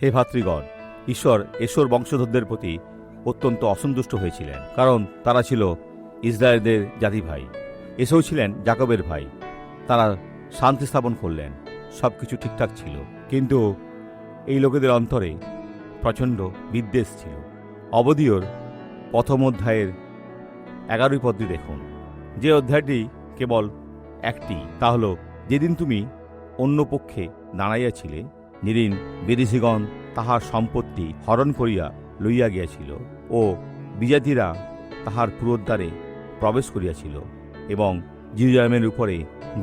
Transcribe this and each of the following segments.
হে ভাতৃগণ, ঈশ্বর এশোর বংশধরদের প্রতি অত্যন্ত অসন্তুষ্ট হয়েছিলেন, কারণ তারা ছিল ইসরায়েলদের জাতি ভাই। এসও ছিলেন যাকবের ভাই। তারা শান্তি স্থাপন করলেন, সব কিছু ঠিকঠাক ছিল, কিন্তু এই লোকেদের অন্তরে প্রচণ্ড বিদ্বেষ ছিল। অবদীয়র প্রথম অধ্যায়ের 11 পদটি দেখুন। যে অধ্যায়টি কেবল একটি, তা হল, যেদিন তুমি অন্য পক্ষে দাঁড়াইয়াছিলে, যেদিন বিদেশীগণ তাহার সম্পত্তি হরণ করিয়া লইয়া গিয়াছিল ও বিজাতিরা তাহার পুরোদ্বারে প্রবেশ করিয়াছিল এবং জেরুজালেমের উপরে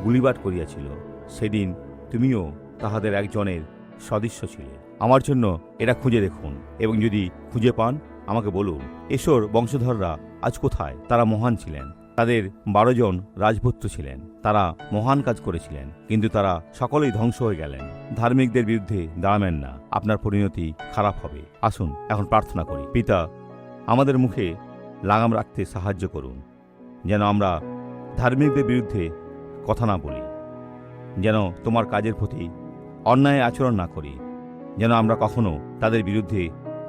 গুলিবাট করিয়াছিল, সেদিন তুমিও তাহাদের একজনের সদস্য ছিলে। আমার জন্য এটা খুঁজে দেখুন, এবং যদি খুঁজে পান আমাকে বলুন। এশোর বংশধররা আজ কোথায়? তারা মহান ছিলেন, তাদের 12 জন রাজপুত্র ছিলেন, তারা মহান কাজ করেছিলেন, কিন্তু তারা সকলেই ধ্বংস হয়ে গেলেন। ধার্মিকদের বিরুদ্ধে দাঁড়াবেন না, আপনার পরিণতি খারাপ হবে। আসুন এখন প্রার্থনা করি। পিতা, আমাদের মুখে লাগাম রাখতে সাহায্য করুন, যেন আমরা ধার্মিকদের বিরুদ্ধে কথা না বলি, যেন তোমার কাজের প্রতি অন্যায় আচরণ না করি, যেন আমরা কখনো তাদের বিরুদ্ধে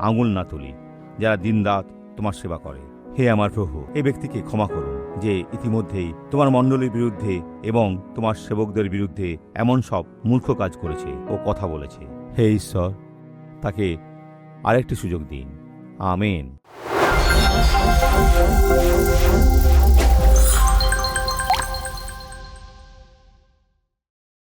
আঙুল না তুলি যারা দিনরাত তোমার সেবা করে। হে আমার প্রভু, এই ব্যক্তিকে ক্ষমা করুন যে ইতিমধ্যেই তোমার মণ্ডলীর বিরুদ্ধে এবং তোমার সেবকদের বিরুদ্ধে এমন সব মূর্খ কাজ করেছে ও কথা বলেছে। হে ঈশ্বর, তাকে আরেকটি সুযোগ দিন। আমেন।